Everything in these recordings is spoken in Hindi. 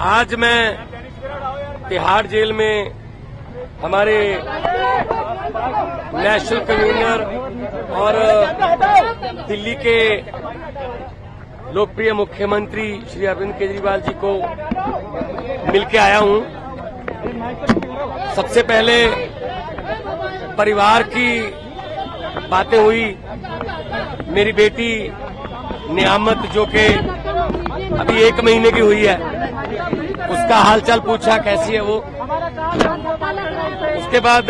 आज मैं तिहाड़ जेल में हमारे नेशनल कन्वीनर और दिल्ली के लोकप्रिय मुख्यमंत्री श्री अरविंद केजरीवाल जी को मिलके आया हूं। सबसे पहले परिवार की बातें हुई। मेरी बेटी नियामत जो कि अभी 1 महीने की हुई है, उसका हालचाल पूछा, कैसी है वो। उसके बाद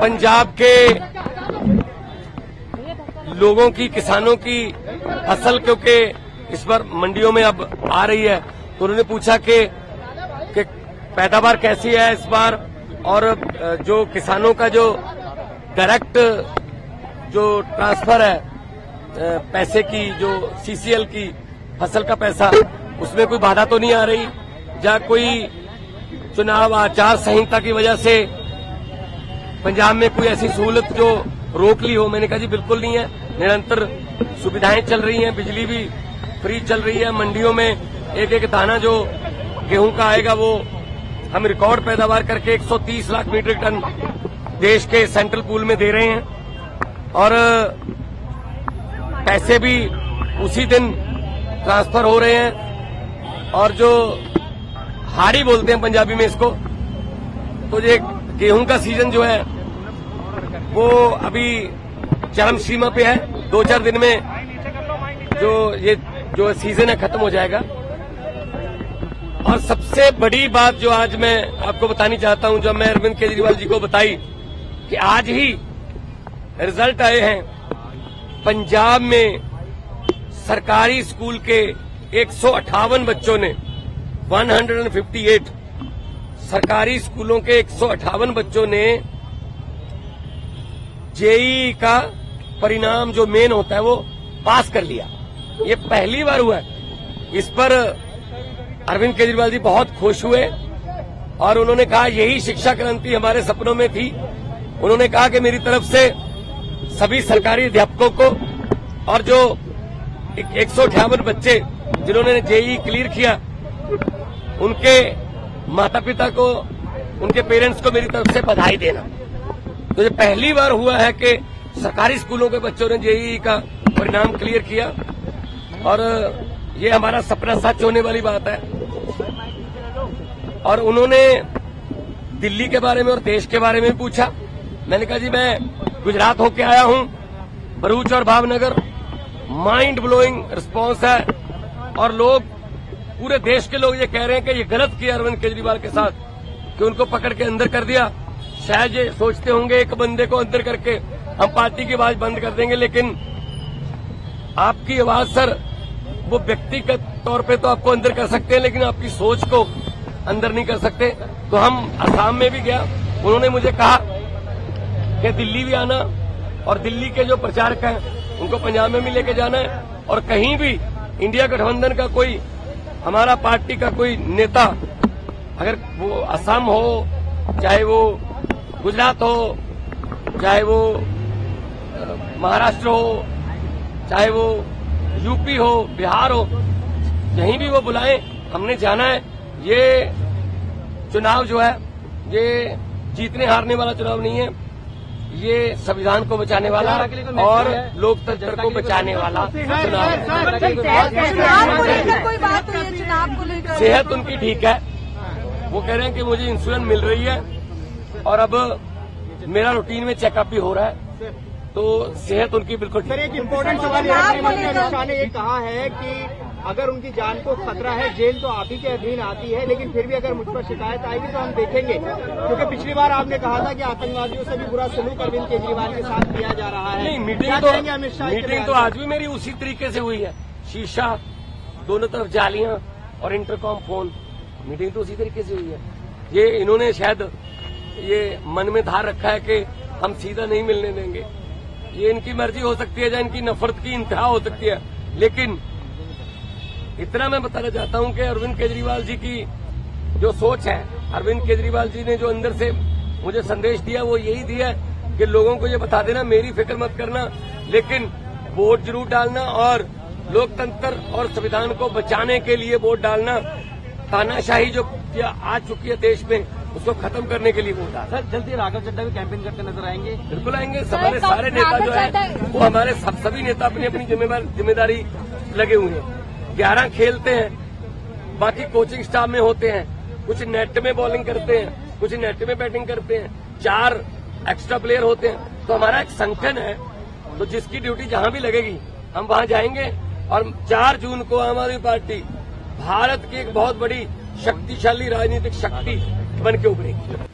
पंजाब के लोगों की, किसानों की फसल क्योंकि इस बार मंडियों में अब आ रही है, तो उन्होंने पूछा कि पैदावार कैसी है इस बार, और जो किसानों का जो डायरेक्ट जो ट्रांसफर है पैसे की, जो सीसीएल की फसल का पैसा, उसमें कोई बाधा तो नहीं आ रही, या कोई चुनाव आचार संहिता की वजह से पंजाब में कोई ऐसी सहूलत जो रोक ली हो। मैंने कहा जी बिल्कुल नहीं है, निरंतर सुविधाएं चल रही हैं, बिजली भी फ्री चल रही है, मंडियों में एक एक दाना जो गेहूं का आएगा वो हम रिकॉर्ड पैदावार करके 130 लाख मीट्रिक टन देश के सेंट्रल पूल में दे रहे हैं, और पैसे भी उसी दिन ट्रांसफर हो रहे हैं। और जो हाड़ी बोलते हैं पंजाबी में इसको, तो ये गेहूं का सीजन जो है वो अभी चरम सीमा पे है। 2-4 दिन में जो सीजन है खत्म हो जाएगा। और सबसे बड़ी बात जो आज मैं आपको बतानी चाहता हूं, जब मैं अरविंद केजरीवाल जी को बताई कि आज ही रिजल्ट आए हैं, पंजाब में सरकारी स्कूल के 158 बच्चों ने 158 सरकारी स्कूलों के 158 बच्चों ने जेईई का परिणाम जो मेन होता है वो पास कर लिया। ये पहली बार हुआ है। इस पर अरविंद केजरीवाल जी बहुत खुश हुए और उन्होंने कहा यही शिक्षा क्रांति हमारे सपनों में थी। उन्होंने कहा कि मेरी तरफ से सभी सरकारी अध्यापकों को और जो 158 बच्चे जिन्होंने जेईई क्लियर किया, उनके माता पिता को, उनके पेरेंट्स को मेरी तरफ से बधाई देना। तो ये पहली बार हुआ है कि सरकारी स्कूलों के बच्चों ने जेईई का परिणाम क्लियर किया, और ये हमारा सपना सच होने वाली बात है। और उन्होंने दिल्ली के बारे में और देश के बारे में पूछा। मैंने कहा जी मैं गुजरात होके आया हूं, भरूच और भावनगर, माइंड ब्लोइंग रिस्पांस है, और लोग, पूरे देश के लोग ये कह रहे हैं कि ये गलत किया अरविंद केजरीवाल के साथ कि उनको पकड़ के अंदर कर दिया। शायद ये सोचते होंगे एक बंदे को अंदर करके हम पार्टी की आवाज बंद कर देंगे, लेकिन आपकी आवाज सर, वो व्यक्तिगत तौर पे तो आपको अंदर कर सकते हैं, लेकिन आपकी सोच को अंदर नहीं कर सकते। तो हम असम में भी गया, उन्होंने मुझे कहा कि दिल्ली भी आना, और दिल्ली के जो प्रचारक हैं उनको पंजाब में भी लेके जाना है, और कहीं भी इंडिया गठबंधन का कोई, हमारा पार्टी का कोई नेता, अगर वो असम हो, चाहे वो गुजरात हो, चाहे वो महाराष्ट्र हो, चाहे वो यूपी हो, बिहार हो, कहीं भी वो बुलाएं, हमने जाना है। ये चुनाव जो है ये जीतने हारने वाला चुनाव नहीं है, ये संविधान को बचाने वाला और लोकतंत्र को बचाने वाला चुनाव है। सेहत उनकी ठीक है, वो कह रहे हैं कि मुझे इंसुलिन मिल रही है, और अब मेरा रूटीन में चेकअप भी हो रहा है, तो सेहत उनकी बिल्कुल ठीक है। एक इम्पोर्टेंट सवाल अमित शाह ने ये कहा है कि अगर उनकी जान को खतरा है, जेल तो आप ही के अधीन आती है, लेकिन फिर भी अगर मुझ पर शिकायत आएगी तो हम देखेंगे, क्योंकि पिछली बार आपने कहा था कि आतंकवादियों से भी बुरा सलूक अरविंद केजरीवाल के साथ किया जा रहा है। नहीं, मीटिंग तो आज भी मेरी उसी तरीके से हुई है। शीशा, दोनों तरफ जालियां और इंटरकॉम फोन, मीटिंग तो उसी तरीके से हुई है। ये इन्होंने शायद ये मन में धार रखा है कि हम सीधा नहीं मिलने देंगे। ये इनकी मर्जी हो सकती है, या इनकी नफरत की इंतहा हो सकती है, लेकिन इतना मैं बताना चाहता हूं कि अरविंद केजरीवाल जी की जो सोच है, अरविंद केजरीवाल जी ने जो अंदर से मुझे संदेश दिया वो यही दिया कि लोगों को ये बता देना मेरी फिक्र मत करना, लेकिन वोट जरूर डालना, और लोकतंत्र और संविधान को बचाने के लिए वोट डालना। तानाशाही जो आ चुकी है देश में, उसको खत्म करने के लिए वोट डाला। सर जल्दी राघव चड्ढा भी कैंपेन करते नजर आएंगे? बिल्कुल आएंगे। हमारे सारे नेता जो है वो हमारे सभी नेता अपनी अपनी जिम्मेदारी लगे हुए हैं। 11 खेलते हैं, बाकी कोचिंग स्टाफ में होते हैं, कुछ नेट में बॉलिंग करते हैं, कुछ नेट में बैटिंग करते हैं, 4 एक्स्ट्रा प्लेयर होते हैं। तो हमारा एक संगठन है, तो जिसकी ड्यूटी जहां भी लगेगी हम वहां जाएंगे। और 4 जून को आम आदमी पार्टी भारत की एक बहुत बड़ी शक्तिशाली राजनीतिक शक्ति बन के उभरेगी।